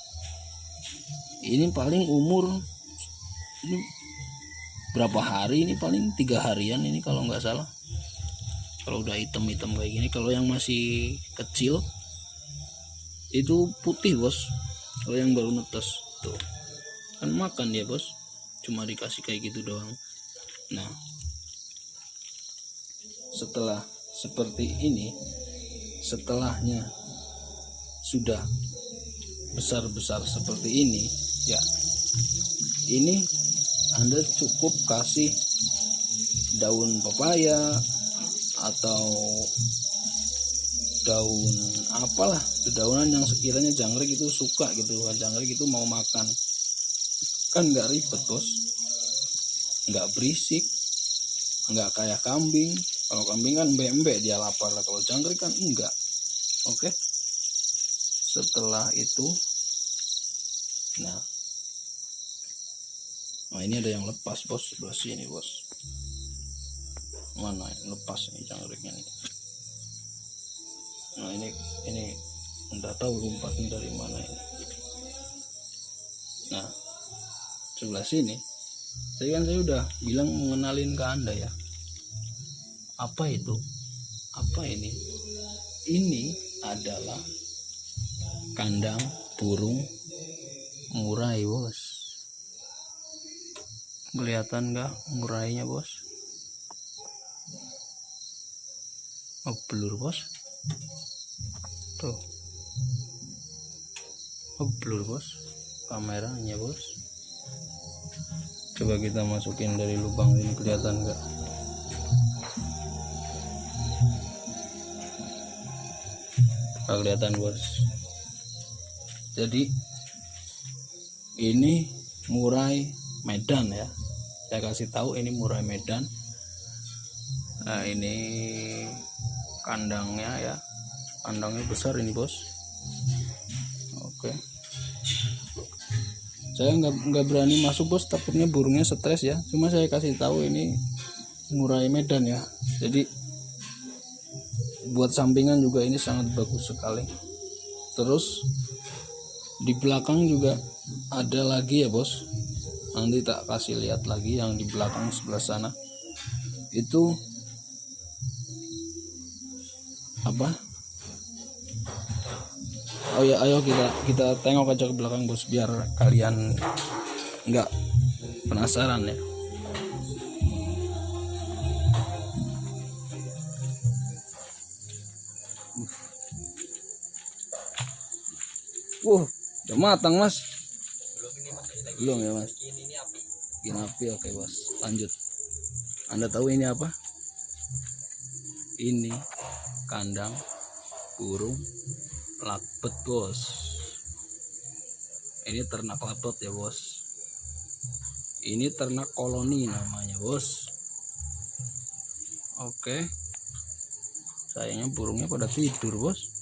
ini paling umur ini berapa hari, ini paling 3 harian ini kalau nggak salah. Kalau udah hitam-hitam kayak gini, kalau yang masih kecil itu putih bos. Kalau yang baru netes tuh kan makan dia bos, cuma dikasih kayak gitu doang. Nah setelah seperti ini, setelahnya sudah besar-besar seperti ini ya, ini Anda cukup kasih daun pepaya atau daun apalah, dedaunan yang sekiranya jangkrik itu suka gitu, jangkrik itu mau makan. Kan nggak ribet bos, nggak berisik, nggak kayak kambing. Kalau kambing kan mbek-mbek dia lapar lah, kalau jangkrik kan enggak. Oke, setelah itu nah ini ada yang lepas bos, sebelah sini bos. Mana yang lepas nih jangkriknya nih. Nah ini nggak tahu lompatnya dari mana ini. Nah sebelah sini saya udah bilang mengenalin ke Anda ya. Apa itu? Apa ini? Ini adalah kandang burung murai bos. Kelihatan nggak murainya bos? Oh blur bos. Tuh. Oh blur bos. Kameranya bos. Coba kita masukin dari lubang ini, kelihatan nggak? Nggak kelihatan bos. Jadi ini murai Medan ya. Saya kasih tahu ini murai Medan. Nah ini kandangnya ya, kandangnya besar ini bos. Oke, saya nggak berani masuk bos, takutnya burungnya stres ya. Cuma saya kasih tahu ini murai Medan ya, jadi buat sampingan juga ini sangat bagus sekali. Terus di belakang juga ada lagi ya bos, nanti tak kasih lihat lagi yang di belakang sebelah sana. Itu apa? Oh ya, ayo kita tengok aja ke belakang bos, biar kalian nggak penasaran ya. Udah matang mas? Belum ya mas? Ini api. Oke bos, lanjut. Anda tahu ini apa? Ini kandang burung lakbet bos. Ini ternak lakbet ya bos. Ini ternak koloni namanya bos. Oke, sayangnya burungnya pada tidur bos.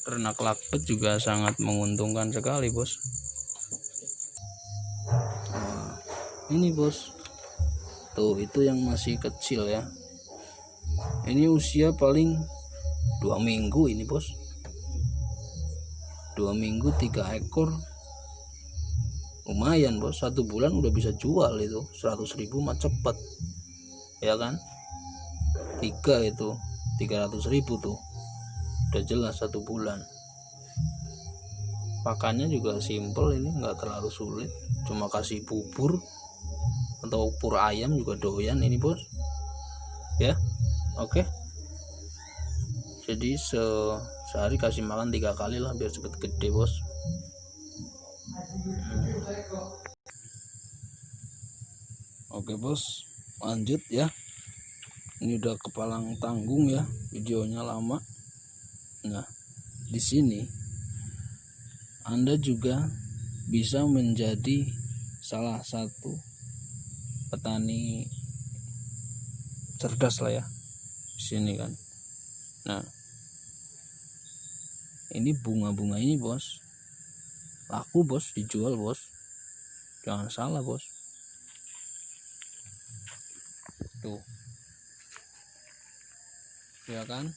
Ternak lakbet juga sangat menguntungkan sekali bos. Nah, ini bos, tuh itu yang masih kecil ya, ini usia paling 2 minggu ini bos. 2 minggu 3 ekor, lumayan bos. 1 bulan udah bisa jual itu 100.000 mah cepet ya kan. 3 itu 300.000 tuh udah jelas 1 bulan. Pakannya juga simple, ini enggak terlalu sulit, cuma kasih bubur atau pur ayam juga doyan ini bos ya. Oke, jadi sehari kasih makan 3 kali lah biar cepet gede bos. Oke bos, lanjut ya. Ini udah kepalang tanggung ya, videonya lama. Nah, di sini Anda juga bisa menjadi salah satu petani cerdas lah ya di sini kan. Nah, ini bunga-bunga ini bos, laku bos, dijual bos, jangan salah bos. Tuh ya kan,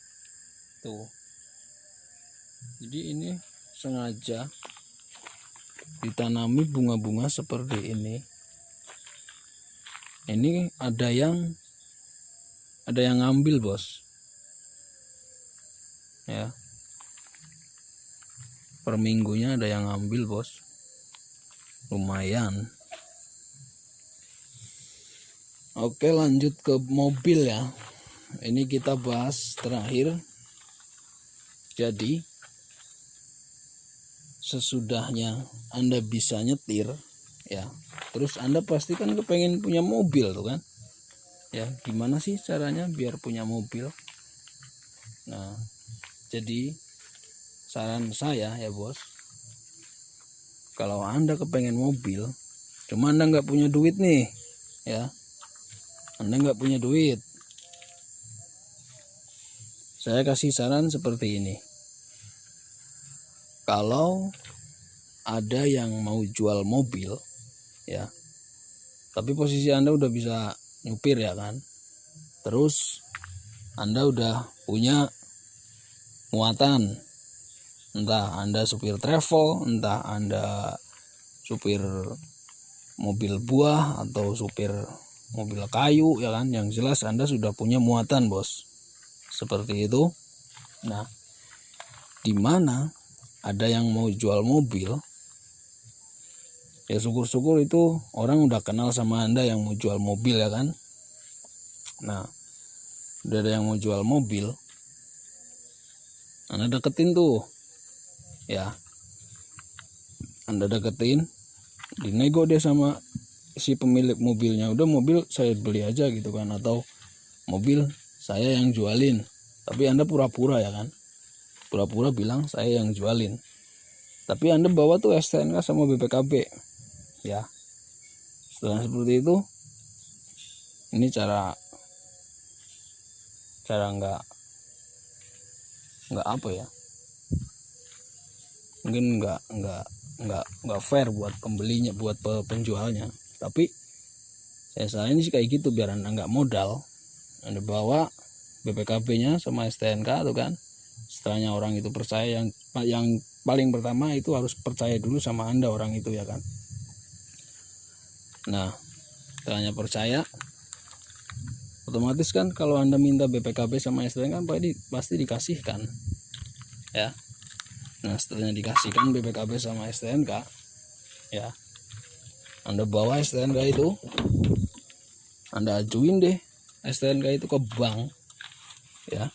tuh. Jadi ini sengaja ditanami bunga-bunga seperti ini. Ini ada yang ngambil bos ya, per minggunya ada yang ngambil bos, lumayan. Oke, lanjut ke mobil ya. Ini kita bahas terakhir. Jadi sesudahnya Anda bisa nyetir ya, terus Anda pasti kan kepengen punya mobil tuh kan ya. Gimana sih caranya biar punya mobil? Nah, jadi saran saya ya bos, kalau Anda kepengen mobil cuma Anda nggak punya duit nih ya, Anda nggak punya duit, saya kasih saran seperti ini. Kalau ada yang mau jual mobil ya, tapi posisi Anda udah bisa nyupir ya kan, terus Anda udah punya muatan, entah Anda supir travel, entah Anda supir mobil buah atau supir mobil kayu ya kan, yang jelas Anda sudah punya muatan bos, seperti itu. Nah, dimana ada yang mau jual mobil ya, syukur-syukur itu orang udah kenal sama Anda yang mau jual mobil ya kan. Nah, udah ada yang mau jual mobil, Anda deketin tuh ya, Anda deketin, dinego deh sama si pemilik mobilnya, udah mobil saya beli aja gitu kan, atau mobil saya yang jualin, tapi Anda pura-pura ya kan, pura-pura bilang saya yang jualin, tapi Anda bawa tuh STNK sama BPKB ya. Setelah seperti itu, ini cara nggak apa ya, mungkin nggak fair buat pembelinya, buat penjualnya, tapi saya saranin sih kayak gitu biar Anda nggak modal. Anda bawa BPKB-nya sama STNK tuh kan. Setelahnya orang itu percaya, yang paling pertama itu harus percaya dulu sama Anda orang itu ya kan. Nah, setelahnya percaya, otomatis kan kalau Anda minta BPKB sama STNK kan pasti dikasihkan ya. Nah, setelahnya dikasihkan BPKB sama STNK ya, Anda bawa STNK itu, Anda ajuin deh STNK itu ke bank ya.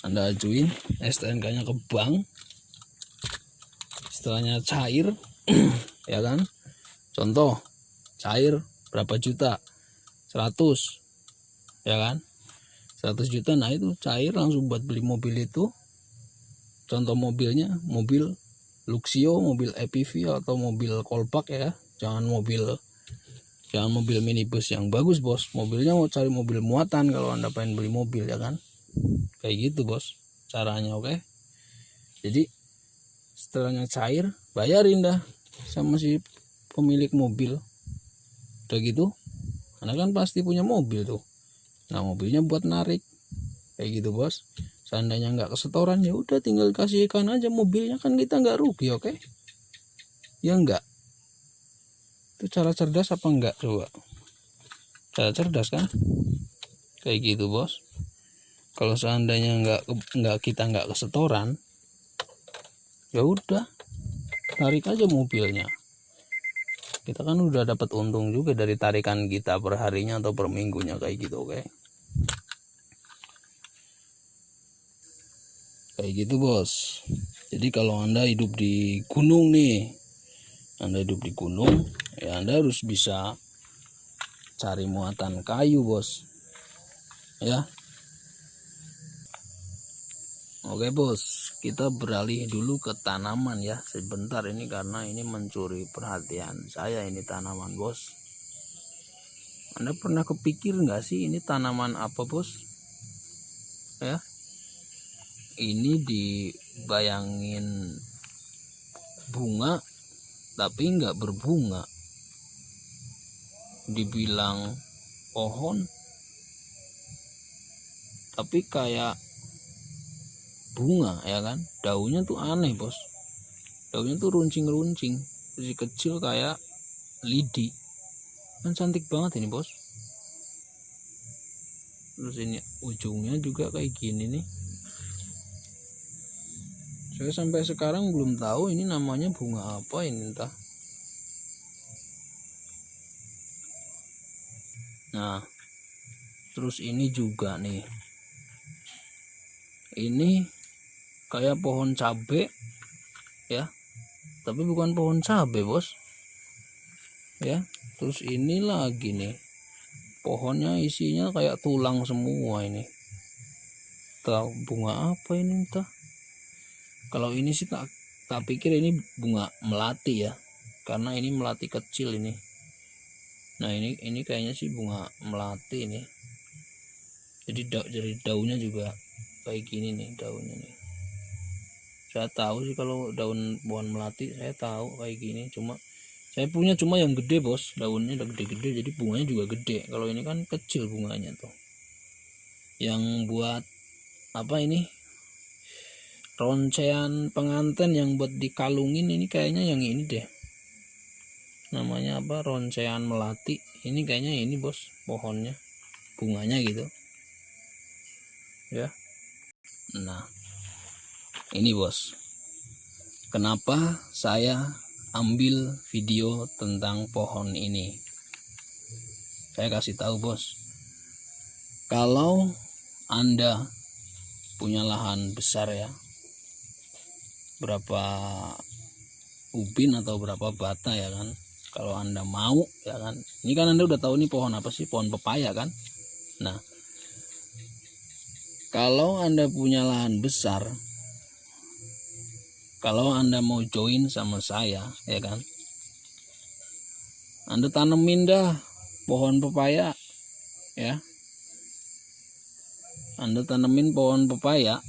Anda ajuin STNK-nya ke bank, setelahnya cair ya kan, contoh cair berapa juta, 100 ya kan, 100 juta. Nah, itu cair langsung buat beli mobil itu. Contoh mobilnya mobil Luxio, mobil EPV atau mobil Kolpak ya, jangan mobil Jangan mobil minibus yang bagus bos, mobilnya mau cari mobil muatan kalau Anda pengen beli mobil ya kan, kayak gitu bos caranya. Oke, jadi setelahnya cair bayarin dah sama si pemilik mobil. Udah gitu Anda kan pasti punya mobil tuh, nah mobilnya buat narik kayak gitu bos. Seandainya nggak kesetoran ya udah tinggal kasihkan aja mobilnya, kan kita nggak rugi. Oke ya enggak, itu cara cerdas apa enggak coba? Cara cerdas kan, kayak gitu bos. Kalau seandainya kita nggak kesetoran ya udah tarik aja mobilnya, kita kan udah dapat untung juga dari tarikan kita per harinya atau per minggunya kayak gitu. Oke kayak gitu bos. Jadi kalau Anda hidup di gunung nih, Anda hidup di gunung ya Anda harus bisa cari muatan kayu bos ya. Oke bos, kita beralih dulu ke tanaman ya sebentar ini, karena ini mencuri perhatian saya ini tanaman bos. Anda pernah kepikir nggak sih ini tanaman apa bos ya? Ini dibayangin bunga tapi nggak berbunga, dibilang pohon tapi kayak bunga ya kan. Daunnya tuh aneh bos, daunnya tuh runcing-runcing, masih kecil kayak lidi, kan cantik banget ini bos. Terus ini ujungnya juga kayak gini nih, saya sampai sekarang belum tahu ini namanya bunga apa ini entah. Nah terus ini juga nih, ini kayak pohon cabe ya, tapi bukan pohon cabe bos ya. Terus ini lagi nih, pohonnya isinya kayak tulang semua ini, tahu bunga apa ini entah. Kalau ini sih tak pikir ini bunga melati ya, karena ini melati kecil ini. Nah ini kayaknya sih bunga melati ini. Jadi daunnya juga kayak gini nih daunnya nih. Saya tahu sih kalau daun pohon melati saya tahu kayak gini, cuma saya punya cuma yang gede bos, daunnya udah gede-gede jadi bunganya juga gede. Kalau ini kan kecil bunganya tuh. Yang buat apa ini, roncean pengantin yang buat dikalungin, ini kayaknya yang ini deh, namanya apa, roncean melati. Ini kayaknya ini bos pohonnya, bunganya gitu ya. Nah ini bos, kenapa saya ambil video tentang pohon ini. Saya kasih tahu bos, kalau Anda punya lahan besar ya, berapa ubin atau berapa bata ya kan, kalau Anda mau ya kan, ini kan Anda udah tahu nih pohon apa sih, pohon pepaya kan. Nah kalau Anda punya lahan besar, kalau Anda mau join sama saya ya kan, Anda tanemin dah pohon pepaya ya. Anda tanemin pohon pepaya,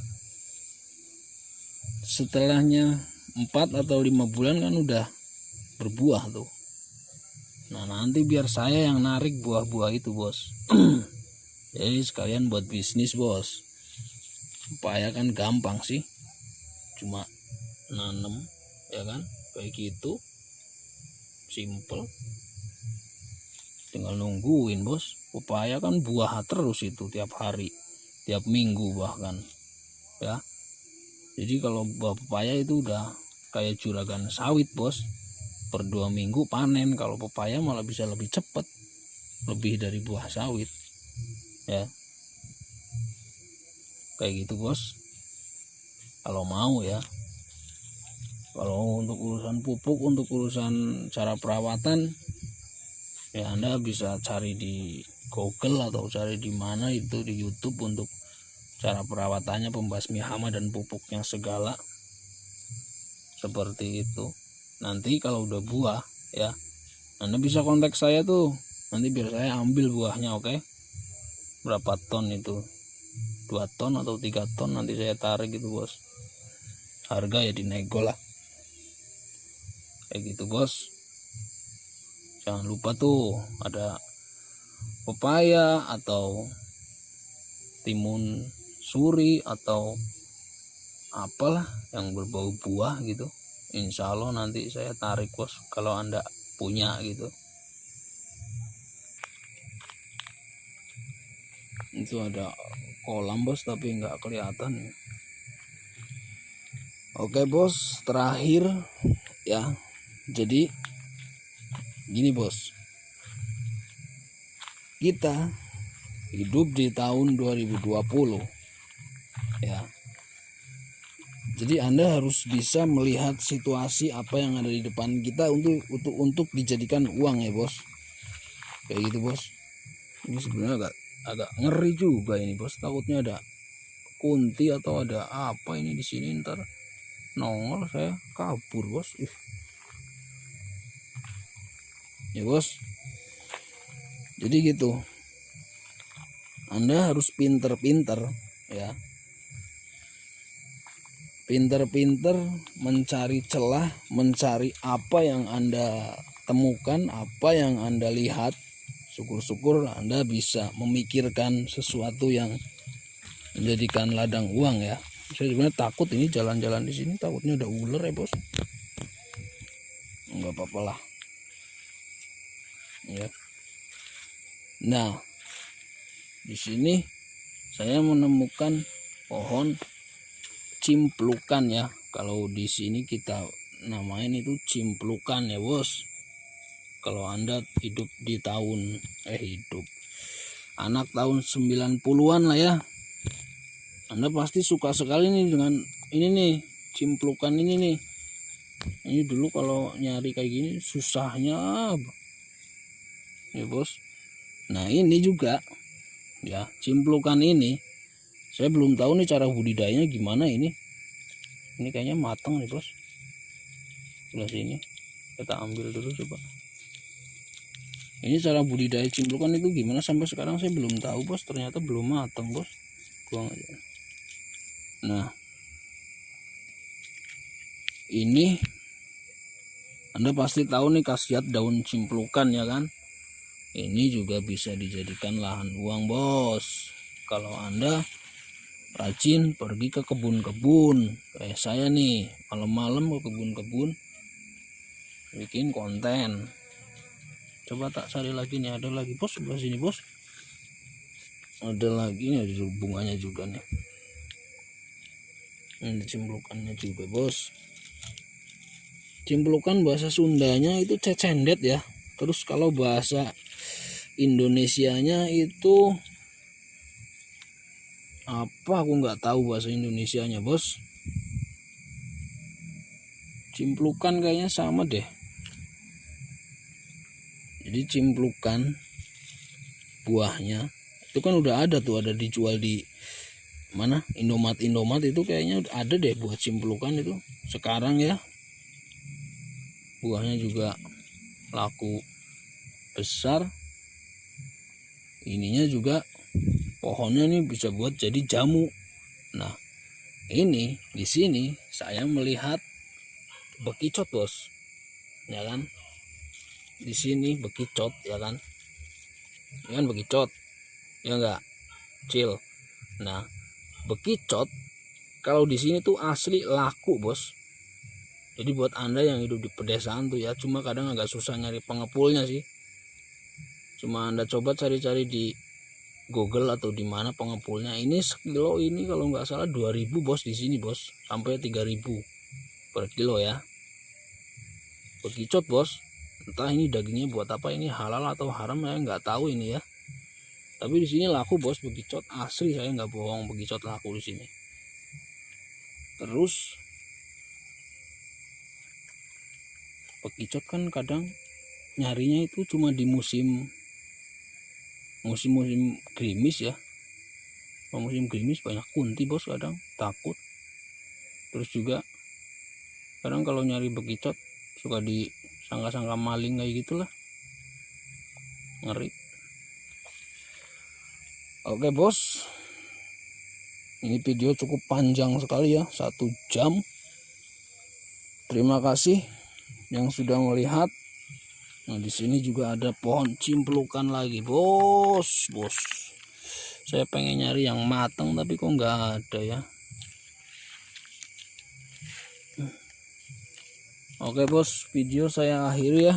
setelahnya 4 atau 5 bulan kan udah berbuah tuh. Nah nanti biar saya yang narik buah-buah itu bos. Jadi sekalian buat bisnis bos. Pepaya kan gampang sih, cuma nanem ya kan, kayak gitu, simple, tinggal nungguin bos. Pepaya kan buah terus itu tiap hari, tiap minggu bahkan ya. Jadi kalau buah pepaya itu udah kayak juragan sawit bos, per 2 minggu panen. Kalau pepaya malah bisa lebih cepat, lebih dari buah sawit ya, kayak gitu bos. Kalau mau ya, kalau untuk urusan pupuk, untuk urusan cara perawatan ya Anda bisa cari di Google atau cari di mana itu, di YouTube, untuk cara perawatannya, pembasmi hama dan pupuknya segala seperti itu. Nanti kalau udah buah ya, Anda bisa kontak saya tuh nanti biar saya ambil buahnya. Oke, berapa ton itu, 2 ton atau 3 ton nanti saya tarik gitu bos, harga ya dinego lah kayak gitu bos. Jangan lupa tuh ada pepaya atau timun suri atau apalah yang berbau buah gitu, insya Allah nanti saya tarik bos kalau Anda punya gitu. Itu ada kolam bos tapi nggak kelihatan. Oke bos, terakhir ya, jadi gini bos, kita hidup di tahun 2020 ya, jadi Anda harus bisa melihat situasi apa yang ada di depan kita untuk dijadikan uang ya bos, kayak gitu bos. Ini sebenarnya agak ngeri juga ini bos, takutnya ada kunti atau ada apa ini di sini, ntar nongol saya kabur bos. Ya bos, jadi gitu, Anda harus pinter-pinter ya, pinter-pinter mencari celah, mencari apa yang Anda temukan, apa yang Anda lihat. Syukur-syukur Anda bisa memikirkan sesuatu yang menjadikan ladang uang ya. Saya sebenarnya takut ini jalan-jalan di sini, takutnya ada ular ya bos. Enggak apa-apa lah ya. Nah, di sini saya menemukan pohon cimplukan ya. Kalau di sini kita namain itu cimplukan ya bos. Kalau Anda hidup di tahun anak tahun 90-an lah ya, Anda pasti suka sekali nih dengan ini nih, cimplukan ini nih. Ini dulu kalau nyari kayak gini susahnya ya bos. Nah ini juga ya, cimplukan ini saya belum tahu nih cara budidayanya gimana ini. Ini kayaknya matang nih bos, sebelah sini kita ambil dulu coba. Ini cara budidaya cimplukan itu gimana, sampai sekarang saya belum tahu bos, ternyata belum matang bos. Buang aja. Nah ini Anda pasti tahu nih khasiat daun cimplukan ya kan. Ini juga bisa dijadikan lahan uang bos, kalau Anda rajin pergi ke kebun-kebun kayak saya nih, malam-malam ke kebun-kebun bikin konten. Coba tak cari lagi nih, ada lagi bos sebelah sini bos, ada lagi nih, ada bunganya juga nih. Ini cimplukannya juga bos. Cimplukan bahasa Sundanya itu cecendet ya. Terus kalau bahasa Indonesianya itu apa, aku nggak tahu bahasa Indonesianya bos. Cimplukan kayaknya sama deh. Jadi cimplukan buahnya itu kan udah ada tuh, ada dijual di mana, Indomaret itu kayaknya ada deh buat cimplukan itu sekarang ya. Buahnya juga laku besar. Ininya juga pohonnya nih bisa buat jadi jamu. Nah ini di sini saya melihat bekicot bos ya kan, di sini bekicot ya kan, bekicot ya enggak cil. Nah bekicot kalau di sini tuh asli laku bos. Jadi buat Anda yang hidup di pedesaan tuh ya, cuma kadang agak susah nyari pengepulnya sih. Cuma Anda coba cari-cari di Google atau di mana pengepulnya. Ini sekilo ini kalau nggak salah 2000 bos di sini bos, sampai 3000 per kilo ya. Bekicot bos, entah ini dagingnya buat apa, ini halal atau haram saya nggak tahu ini ya. Tapi di sini laku bos bekicot, asli saya nggak bohong, bekicot laku di sini. Terus bekicot kan kadang nyarinya itu cuma di musim gerimis ya. Musim gerimis banyak kunti bos, kadang takut. Terus juga kadang kalau nyari bekicot suka disangka-sangka maling kayak gitulah ngeri. Oke bos, ini video cukup panjang sekali ya, 1 jam. Terima kasih yang sudah melihat. Nah, di sini juga ada pohon cimplukan lagi, bos. Saya pengen nyari yang matang tapi kok nggak ada ya. Oke bos, video saya akhiri ya.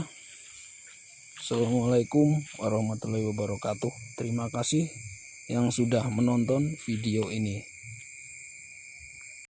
Assalamualaikum warahmatullahi wabarakatuh. Terima kasih yang sudah menonton video ini.